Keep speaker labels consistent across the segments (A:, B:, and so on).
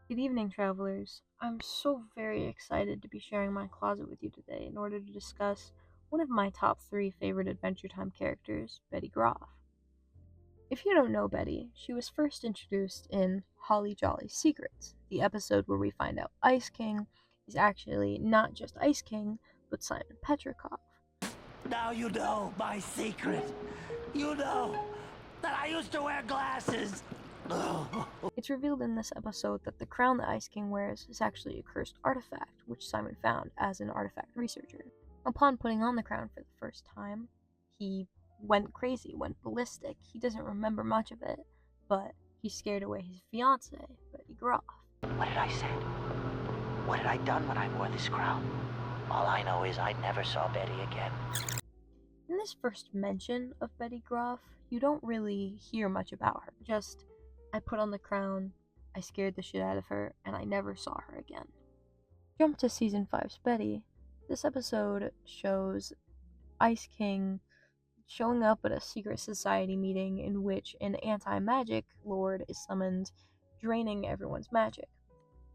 A: Good evening, travelers. I'm so very excited to be sharing my closet with you today in order to discuss one of my top 3 favorite Adventure Time characters, Betty Grof. If you don't know Betty, she was first introduced in Holly Jolly Secrets, the episode where we find out Ice King is actually not just Ice King, but Simon Petrikov.
B: Now you know my secret. You know that I used to wear glasses.
A: It's revealed in this episode that the crown the Ice King wears is actually a cursed artifact, which Simon found as an artifact researcher. Upon putting on the crown for the first time, he went crazy, went ballistic. He doesn't remember much of it, but he scared away his fiancée, Betty Grof.
B: What did I say? What had I done when I wore this crown? All I know is I never saw Betty again.
A: In this first mention of Betty Grof, you don't really hear much about her. Just, I put on the crown, I scared the shit out of her, and I never saw her again. Jump to Season 5's Betty. This episode shows Ice King showing up at a secret society meeting in which an anti-magic lord is summoned, draining everyone's magic.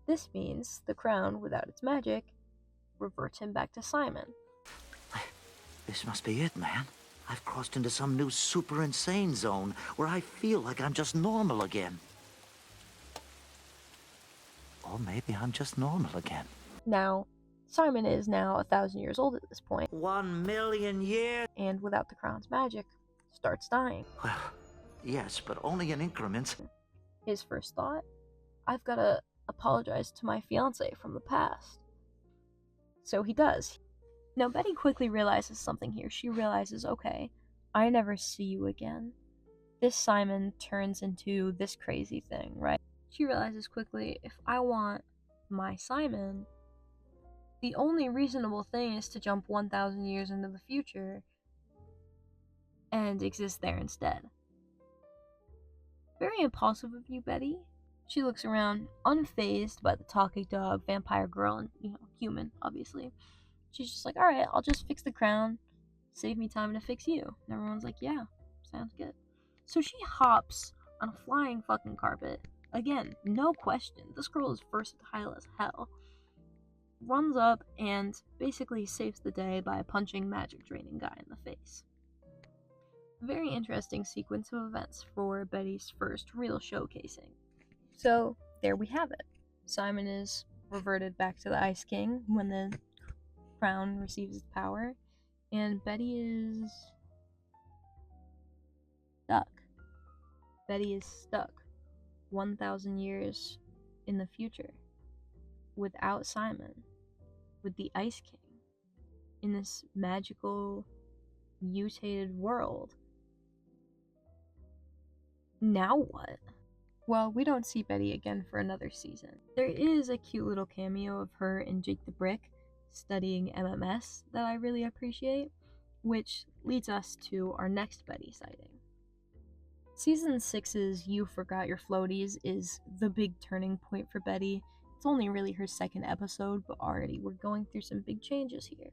A: This means the crown, without its magic, reverts him back to Simon.
B: This must be it, man. I've crossed into some new super insane zone where I feel like I'm just normal again. Or maybe I'm just normal again.
A: Now, Simon is now 1,000 years old at this point.
B: 1,000,000 years?
A: And without the crown's magic, starts dying.
B: Well, yes, but only in increments.
A: His first thought, I've gotta apologize to my fiancée from the past. So he does. Now Betty quickly realizes something here. She realizes, okay, I never see you again. This Simon turns into this crazy thing, right? She realizes quickly, if I want my Simon, the only reasonable thing is to jump 1,000 years into the future and exist there instead. Very impulsive of you, Betty. She looks around, unfazed by the talking dog, vampire girl, and, human, obviously. She's just like, alright, I'll just fix the crown, save me time to fix you. And everyone's like, yeah, sounds good. So she hops on a flying fucking carpet. Again, no question, this girl is versatile as hell. Runs up and basically saves the day by punching magic draining guy in the face. Very interesting sequence of events for Betty's first real showcasing. So, there we have it. Simon is reverted back to the Ice King when the crown receives its power, and Betty is stuck. Betty is stuck 1,000 years in the future without Simon, with the Ice King, in this magical, mutated world. Now what? Well, we don't see Betty again for another season. There is a cute little cameo of her and Jake the Brick studying MMS that I really appreciate, which leads us to our next Betty sighting. Season 6's You Forgot Your Floaties is the big turning point for Betty. It's only really her second episode, but already we're going through some big changes here.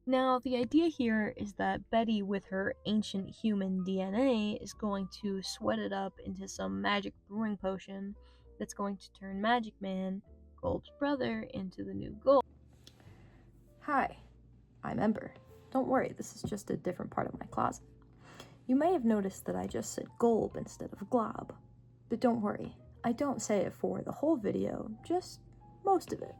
A: Now, the idea here is that Betty, with her ancient human DNA, is going to sweat it up into some magic brewing potion that's going to turn Magic Man, Gulp's brother, into the new Gulp. Hi, I'm Ember. Don't worry, this is just a different part of my closet. You may have noticed that I just said Gulp instead of Glob. But don't worry, I don't say it for the whole video, just most of it.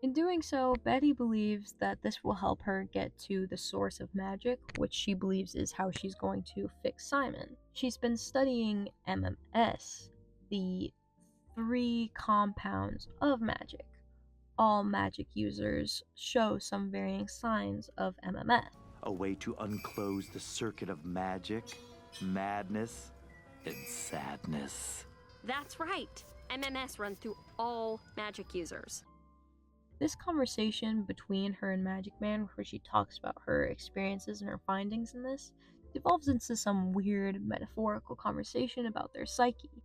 A: In doing so, Betty believes that this will help her get to the source of magic, which she believes is how she's going to fix Simon. She's been studying MMS, the 3 compounds of magic. All magic users show some varying signs of MMS.
C: A way to unclose the circuit of magic, madness, and sadness.
D: That's right. MMS runs through all magic users.
A: This conversation between her and Magic Man, where she talks about her experiences and her findings in this, devolves into some weird metaphorical conversation about their psyche.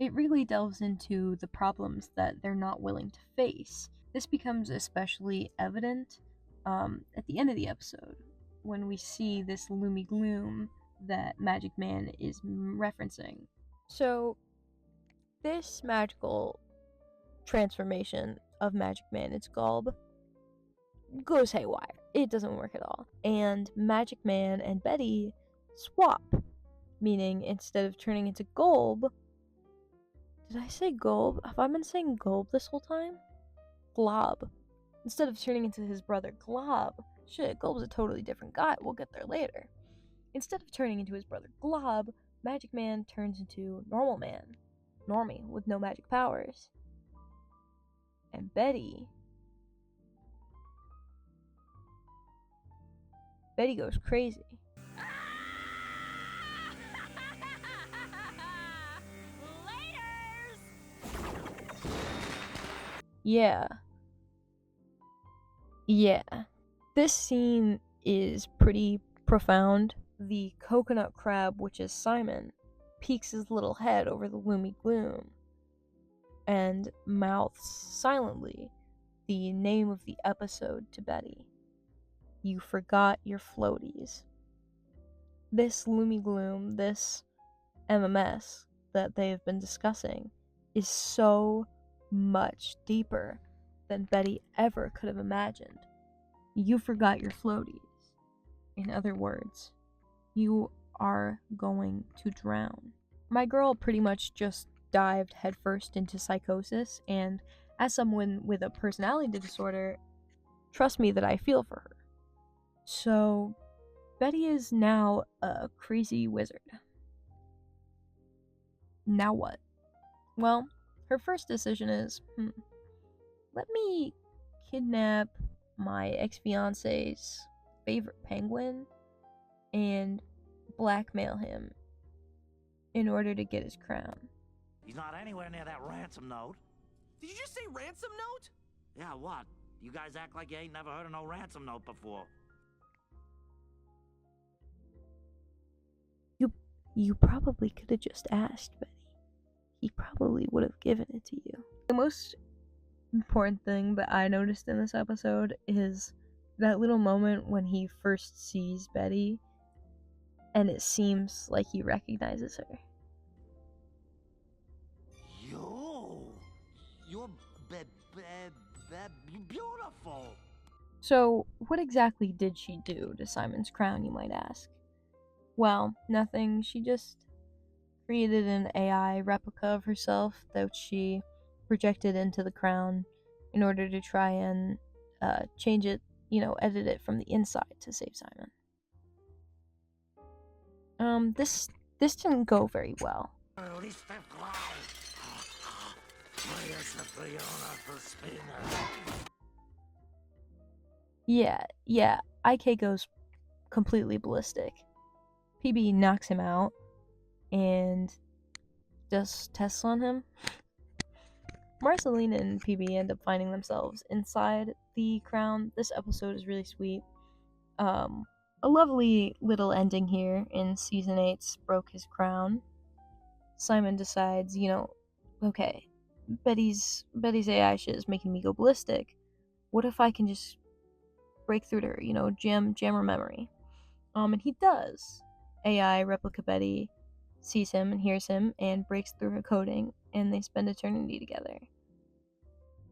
A: It really delves into the problems that they're not willing to face. This becomes especially evident at the end of the episode, when we see this loomy gloom that Magic Man is referencing. So, this magical transformation of Magic Man into Golb goes haywire. It doesn't work at all. And Magic Man and Betty swap, meaning instead of turning into Golb, did I say Golb? Have I been saying Golb this whole time? Glob. Instead of turning into his brother Glob, shit, Golb's a totally different guy. We'll get there later. Instead of turning into his brother Glob, Magic Man turns into Normal Man. Normie, with no magic powers. And Betty goes crazy. Yeah. This scene is pretty profound. The coconut crab, which is Simon, peeks his little head over the gloomy gloom and mouths silently the name of the episode to Betty. You forgot your floaties. This gloomy gloom, this MMS that they have been discussing, is so much deeper than Betty ever could have imagined. You forgot your floaties. In other words, you are going to drown. My girl pretty much just dived headfirst into psychosis, and as someone with a personality disorder, trust me that I feel for her. So, Betty is now a crazy wizard. Now what? Well, her first decision is, let me kidnap my ex-fiance's favorite penguin and blackmail him in order to get his crown.
B: He's not anywhere near that ransom note.
E: Did you just say ransom note?
B: Yeah, what? You guys act like you ain't never heard of no ransom note before.
A: You probably could have just asked, Betty. He probably would have given it to you. The most important thing that I noticed in this episode is that little moment when he first sees Betty and it seems like he recognizes her.
B: You're beautiful.
A: So, what exactly did she do to Simon's crown, you might ask? Well, nothing. She just created an AI replica of herself that she projected into the crown in order to try and change it, edit it from the inside to save Simon. This didn't go very well. Yeah, IK goes completely ballistic. PB knocks him out and does tests on him. Marcelina and PB end up finding themselves inside the crown. This episode is really sweet. A lovely little ending here in season 8's Broke His Crown. Simon decides, okay, Betty's AI shit is making me go ballistic. What if I can just break through to her, jam her memory? And he does. AI replica Betty sees him and hears him and breaks through her coding, and they spend eternity together.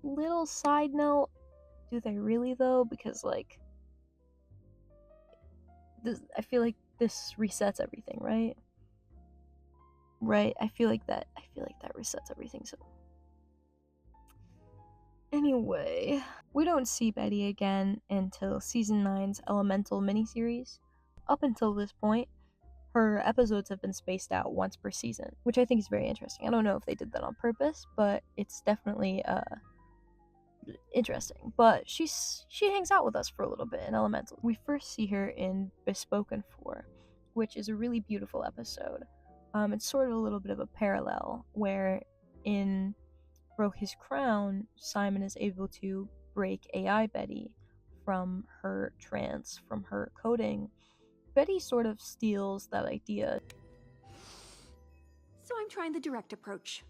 A: Little side note, do they really though? Because I feel like this resets everything, right? Right? I feel like that resets everything. So anyway, we don't see Betty again until season 9's Elemental miniseries. Up until this point, her episodes have been spaced out once per season, which I think is very interesting. I don't know if they did that on purpose, but it's definitely interesting. But she hangs out with us for a little bit in Elemental. We first see her in Bespoken For, which is a really beautiful episode. It's sort of a little bit of a parallel where in Broke His Crown, Simon is able to break AI Betty from her trance, from her coding. Betty sort of steals that idea.
D: So I'm trying the direct approach.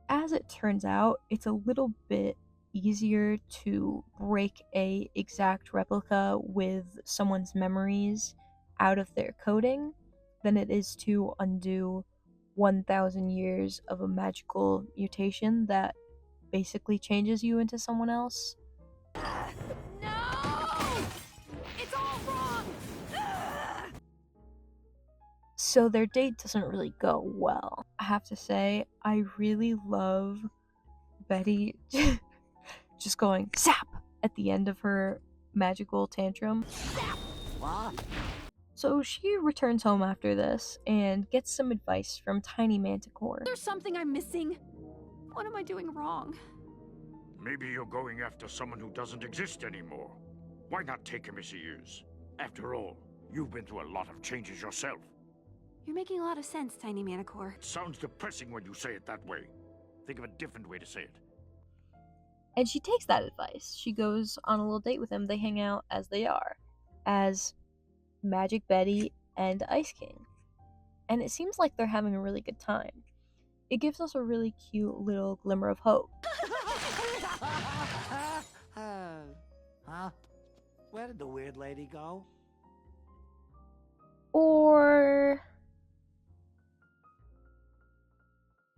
A: As it turns out, it's a little bit easier to break a exact replica with someone's memories out of their coding than it is to undo 1,000 years of a magical mutation that basically changes you into someone else.
D: No! It's all wrong!
A: So their date doesn't really go well. I have to say, I really love Betty just going zap at the end of her magical tantrum.
B: What?
A: So she returns home after this and gets some advice from Tiny Manticore.
D: There's something I'm missing. What am I doing wrong?
F: Maybe you're going after someone who doesn't exist anymore. Why not take him as he is? After all, you've been through a lot of changes yourself.
D: You're making a lot of sense, Tiny Manticore.
F: It sounds depressing when you say it that way. Think of a different way to say it.
A: And she takes that advice. She goes on a little date with him. They hang out as they are, as Magic Betty and Ice King. And it seems like they're having a really good time. It gives us a really cute little glimmer of hope.
B: Huh? Where did the weird lady go?
A: Or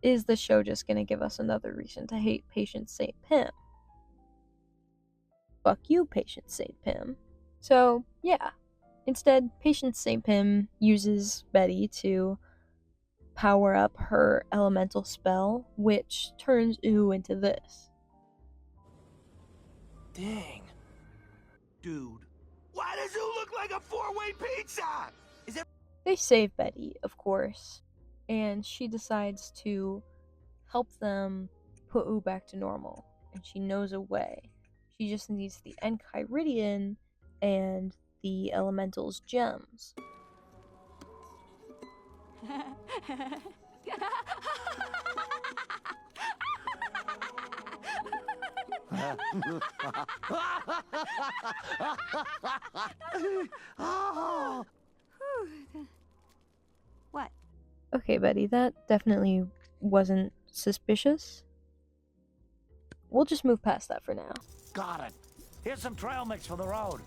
A: is the show just gonna give us another reason to hate Patient St. Pim? Fuck you, Patient St. Pim. So, yeah. Instead, Patient St. Pim uses Betty to power up her elemental spell, which turns Ooh into this.
E: Dang. Dude, why does you look like a four-way pizza? Is that
A: They save Betty, of course, and she decides to help them put Ooh back to normal, and she knows a way. She just needs the Enchiridion and the Elemental's gems.
B: Oh.
D: What?
A: Okay, Betty, that definitely wasn't suspicious. We'll just move past that for now.
B: Got it. Here's some trail mix for the road.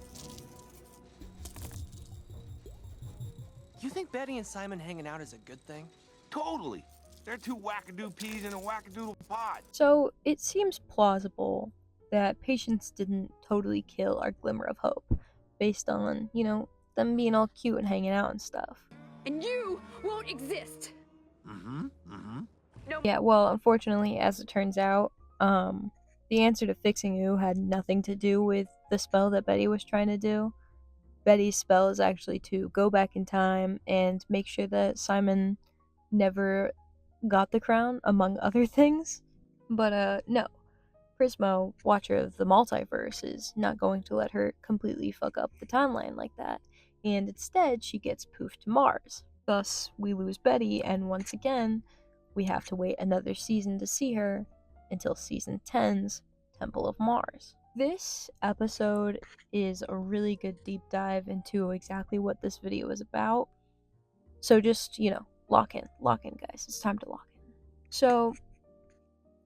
E: You think Betty and Simon hanging out is a good thing? Totally. They're two wackadoo peas in a wackadoodle pod.
A: So, it seems plausible that Patience didn't totally kill our glimmer of hope, based on, them being all cute and hanging out and stuff.
D: And you won't exist!
A: Yeah, well, unfortunately, as it turns out, the answer to fixing Ooh had nothing to do with the spell that Betty was trying to do. Betty's spell is actually to go back in time and make sure that Simon never got the crown, among other things. But, no. Prismo, Watcher of the Multiverse, is not going to let her completely fuck up the timeline like that, and instead she gets poofed to Mars. Thus, we lose Betty, and once again, we have to wait another season to see her, until season 10's Temple of Mars. This episode is a really good deep dive into exactly what this video is about. So just, lock in, guys. It's time to lock in. So,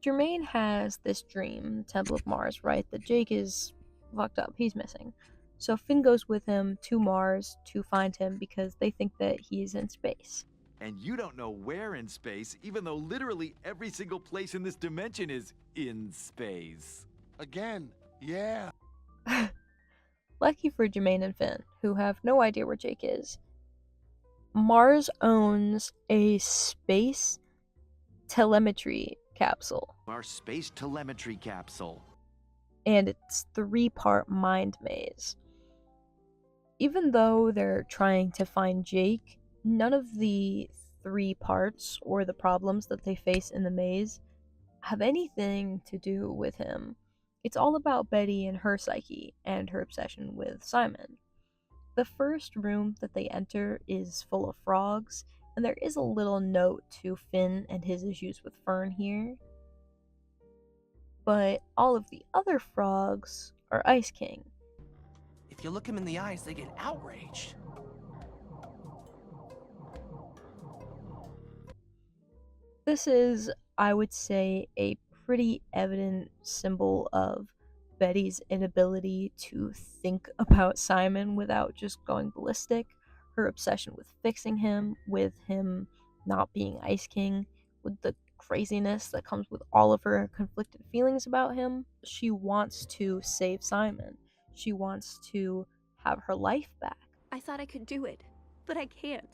A: Jermaine has this dream, Temple of Mars, right? That Jake is fucked up. He's missing. So Finn goes with him to Mars to find him because they think that he's in space.
C: And you don't know where in space, even though literally every single place in this dimension is in space.
E: Again, yeah.
A: Lucky for Jermaine and Finn, who have no idea where Jake is, Mars owns a space telemetry capsule.
C: Our space telemetry capsule.
A: And it's 3-part mind maze. Even though they're trying to find Jake, none of the 3 parts or the problems that they face in the maze have anything to do with him. It's all about Betty and her psyche and her obsession with Simon. The first room that they enter is full of frogs, and there is a little note to Finn and his issues with Fern here. But all of the other frogs are Ice King.
E: If you look him in the eyes, they get outraged.
A: This is, I would say, a pretty evident symbol of Betty's inability to think about Simon without just going ballistic. Her obsession with fixing him, with him not being Ice King, with the craziness that comes with all of her conflicted feelings about him. She wants to save Simon. She wants to have her life back.
G: I thought I could do it, but I can't.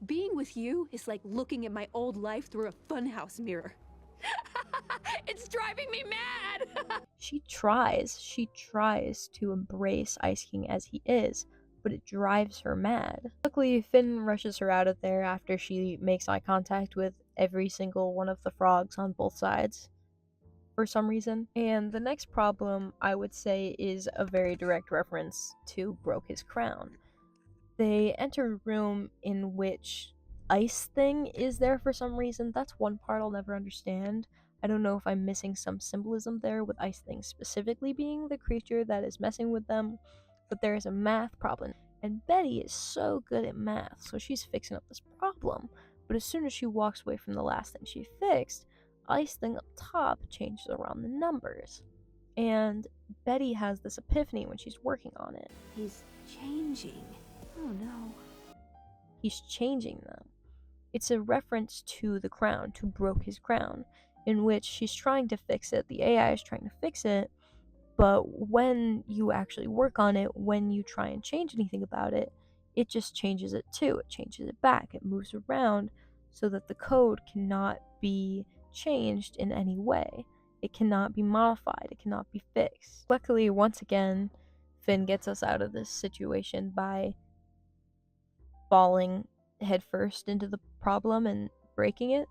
G: Being with you is like looking at my old life through a funhouse mirror. It's driving me mad!
A: She tries to embrace Ice King as he is, but it drives her mad. Luckily, Finn rushes her out of there after she makes eye contact with every single one of the frogs on both sides, for some reason. And the next problem, I would say, is a very direct reference to Broke His Crown. They enter a room in which Ice Thing is there for some reason. That's one part I'll never understand. I don't know if I'm missing some symbolism there with Ice Thing specifically being the creature that is messing with them, but there is a math problem. And Betty is so good at math, so she's fixing up this problem. But as soon as she walks away from the last thing she fixed, Ice Thing up top changes around the numbers. And Betty has this epiphany when she's working on it.
G: He's changing. Oh no.
A: He's changing them. It's a reference to the crown, to Broke His Crown, in which she's trying to fix it, the AI is trying to fix it, but when you actually work on it, when you try and change anything about it, it just changes it too. It changes it back. It moves around so that the code cannot be changed in any way. It cannot be modified. It cannot be fixed. Luckily, once again, Finn gets us out of this situation by falling headfirst into the problem and breaking it.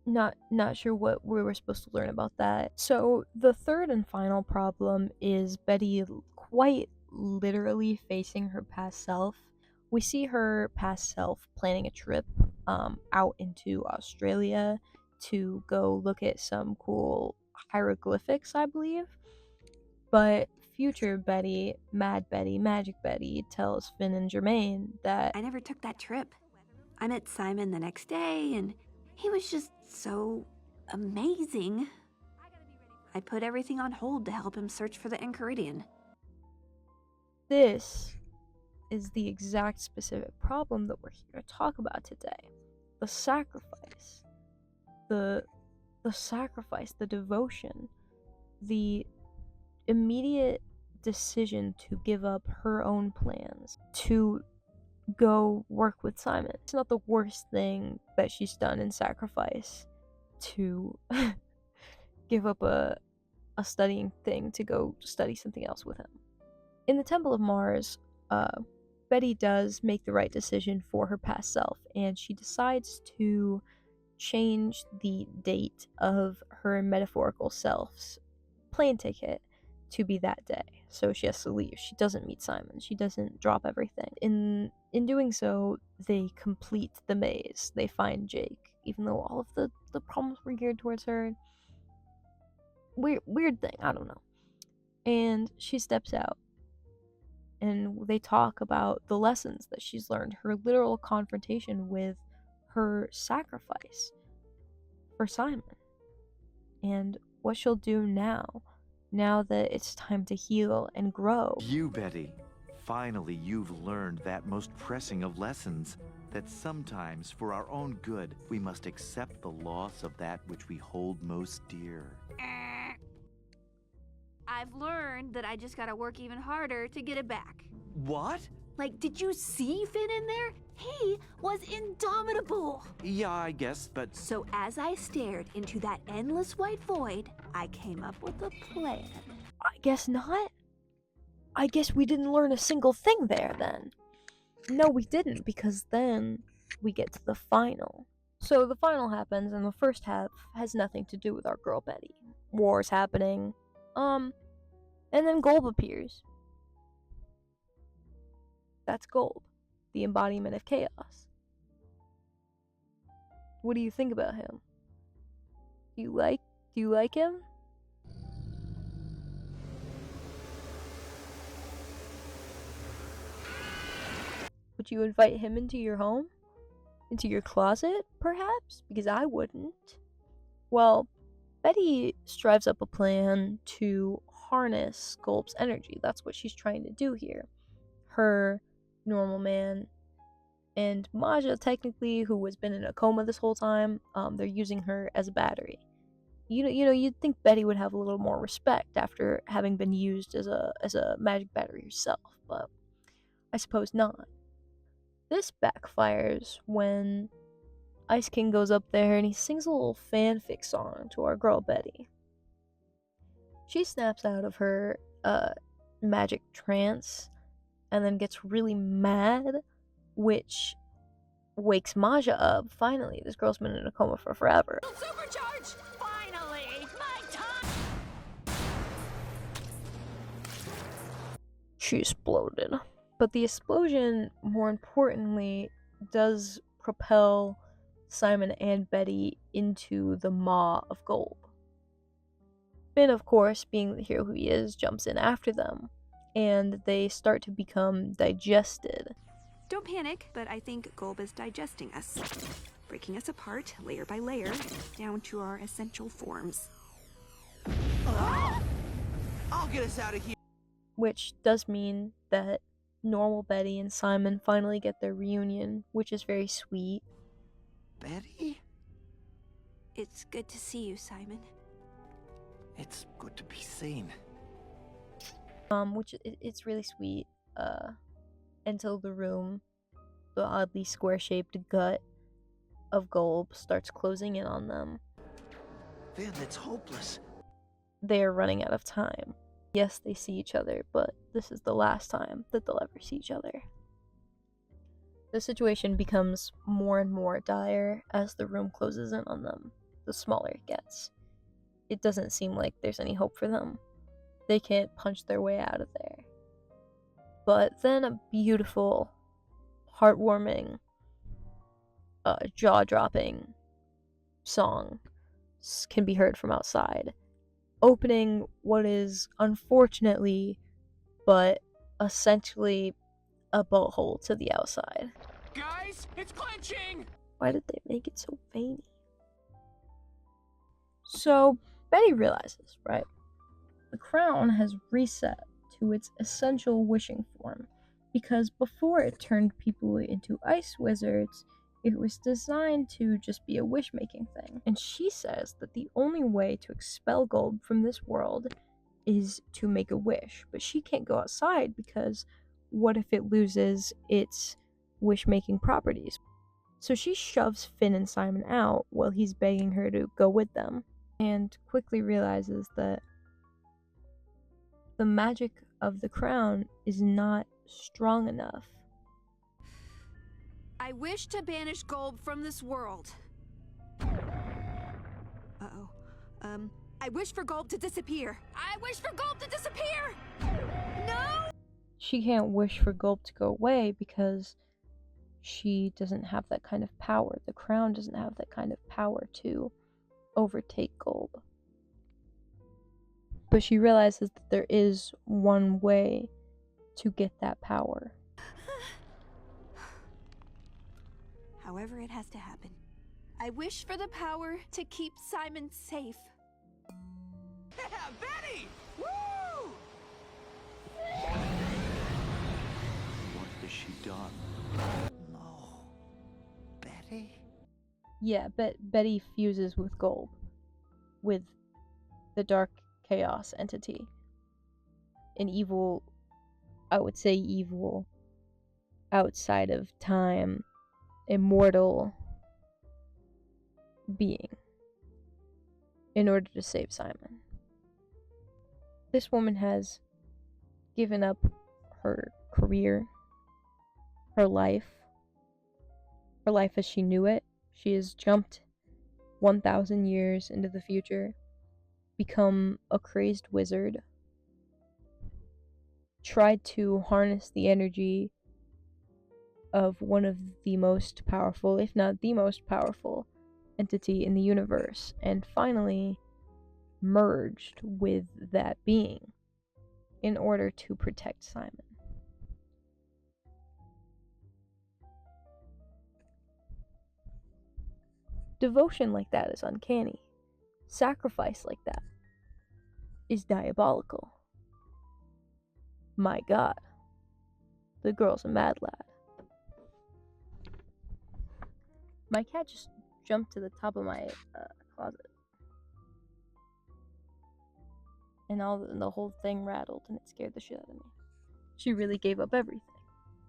A: Not sure what we were supposed to learn about that. So the third and final problem is Betty quite literally facing her past self. We see her past self planning a trip out into Australia to go look at some cool hieroglyphics, I believe. But future Betty, Mad Betty, Magic Betty, tells Finn and Jermaine that
G: I never took that trip. I met Simon the next day, and he was just so amazing. I put everything on hold to help him search for the Enchiridion.
A: this is the exact specific problem that we're here to talk about today. The sacrifice. The sacrifice, the devotion, the immediate decision to give up her own plans to go work with Simon. It's not the worst thing that she's done in sacrifice to give up a studying thing to go study something else with him. In the Temple of Mars, Betty does make the right decision for her past self, and she decides to change the date of her metaphorical self's plane ticket to be that day. So she has to leave. She doesn't meet Simon. She doesn't drop everything. In doing so, they complete the maze. They find Jake, even though all of the problems were geared towards her. Weird thing, I don't know. And she steps out, and they talk about the lessons that she's learned, her literal confrontation with her sacrifice for Simon, and what she'll do now that it's time to heal and grow.
C: You, Betty. Finally, you've learned that most pressing of lessons, that sometimes, for our own good, we must accept the loss of that which we hold most dear.
G: I've learned that I just gotta work even harder to get it back.
C: What?
G: Like, did you see Finn in there? He was indomitable.
C: Yeah, I guess, but...
G: So as I stared into that endless white void, I came up with a plan.
A: I guess not. I guess we didn't learn a single thing there then. No, we didn't, because then we get to the final. So the final happens, and the first half has nothing to do with our girl Betty. War's happening. And then Golb appears. That's Golb, the embodiment of chaos. What do you think about him? Do you like him? Would you invite him into your home? Into your closet, perhaps? Because I wouldn't. Well, Betty strives up a plan to harness Golb's energy. That's what she's trying to do here. Her normal man And Maja, technically, who has been in a coma this whole time, they're using her as a battery. You'd think Betty would have a little more respect after having been used as a magic battery herself, but I suppose not. This backfires when Ice King goes up there and he sings a little fanfic song to our girl Betty. She snaps out of her magic trance and then gets really mad, which wakes Maja up. Finally, this girl's been in a coma for forever.
D: Supercharge! Finally! My time!
A: She exploded. But the explosion, more importantly, does propel Simon and Betty into the maw of Golb. Finn, of course, being the hero who he is, jumps in after them, and they start to become digested.
G: Don't panic, but I think Golb is digesting us, breaking us apart layer by layer down to our essential forms.
E: I'll get us out of here.
A: Which does mean that normal Betty and Simon finally get their reunion, which is very sweet.
B: Betty?
G: It's good to see you, Simon.
B: It's good to be seen.
A: Which it's really sweet, until the room, the oddly square-shaped gut of Golb, starts closing in on them.
B: Finn, it's hopeless.
A: They are running out of time. Yes, they see each other, but this is the last time that they'll ever see each other. The situation becomes more and more dire as the room closes in on them, the smaller it gets. It doesn't seem like there's any hope for them. They can't punch their way out of there. But then a beautiful, heartwarming, jaw-dropping song can be heard from outside, opening what is unfortunately, but essentially, a boat hole to the outside.
E: Guys, it's clenching!
A: Why did they make it so veiny? So, Betty realizes, right? The crown has reset to its essential wishing form, because before it turned people into ice wizards, it was designed to just be a wish-making thing. And she says that the only way to expel Golb from this world is to make a wish. But she can't go outside because what if it loses its wish-making properties? So she shoves Finn and Simon out while he's begging her to go with them, and quickly realizes that the magic of the crown is not strong enough.
G: I wish to banish Golb from this world. Uh-oh. I wish for Golb to disappear. I wish for Golb to disappear! No!
A: She can't wish for Golb to go away because she doesn't have that kind of power. The crown doesn't have that kind of power to overtake Golb. But she realizes that there is one way to get that power.
G: However it has to happen. I wish for the power to keep Simon safe.
E: Yeah, Betty! Woo!
C: What has she done?
B: No. Betty?
A: Yeah, Betty fuses with Golb, with the dark chaos entity. An evil, I would say evil, outside of time, immortal being, in order to save Simon. This woman has given up her career, her life as she knew it. She has jumped 1,000 years into the future, become a crazed wizard, tried to harness the energy of one of the most powerful, if not the most powerful, entity in the universe, and finally merged with that being in order to protect Simon. Devotion like that is uncanny. Sacrifice like that is diabolical. My god, the girl's a mad lad. My cat just jumped to the top of my closet. And the whole thing rattled, and it scared the shit out of me. She really gave up everything.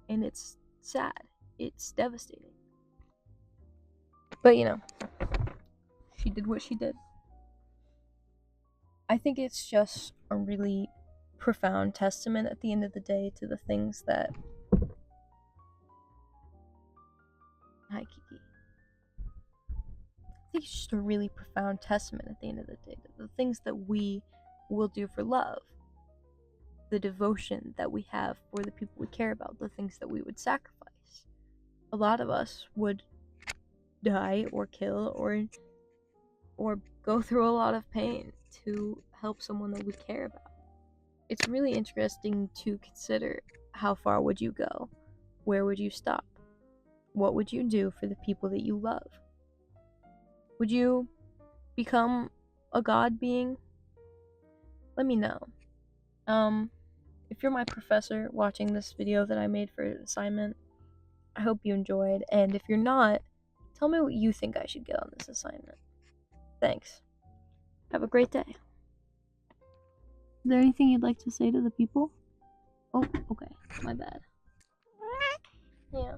A: And it's sad. It's devastating. But, you know, she did what she did. I think it's just a really profound testament at the end of the day to the things that... Hi, Kiki. I think it's just a really profound testament at the end of the day to the things that we will do for love. The devotion that we have for the people we care about, the things that we would sacrifice. A lot of us would die or kill or go through a lot of pain to help someone that we care about. It's really interesting to consider how far would you go? Where would you stop? What would you do for the people that you love? Would you become a god being? Let me know. If you're my professor watching this video that I made for an assignment, I hope you enjoyed, and if you're not, tell me what you think I should get on this assignment. Thanks. Have a great day. Is there anything you'd like to say to the people? Oh, okay. My bad. Yeah.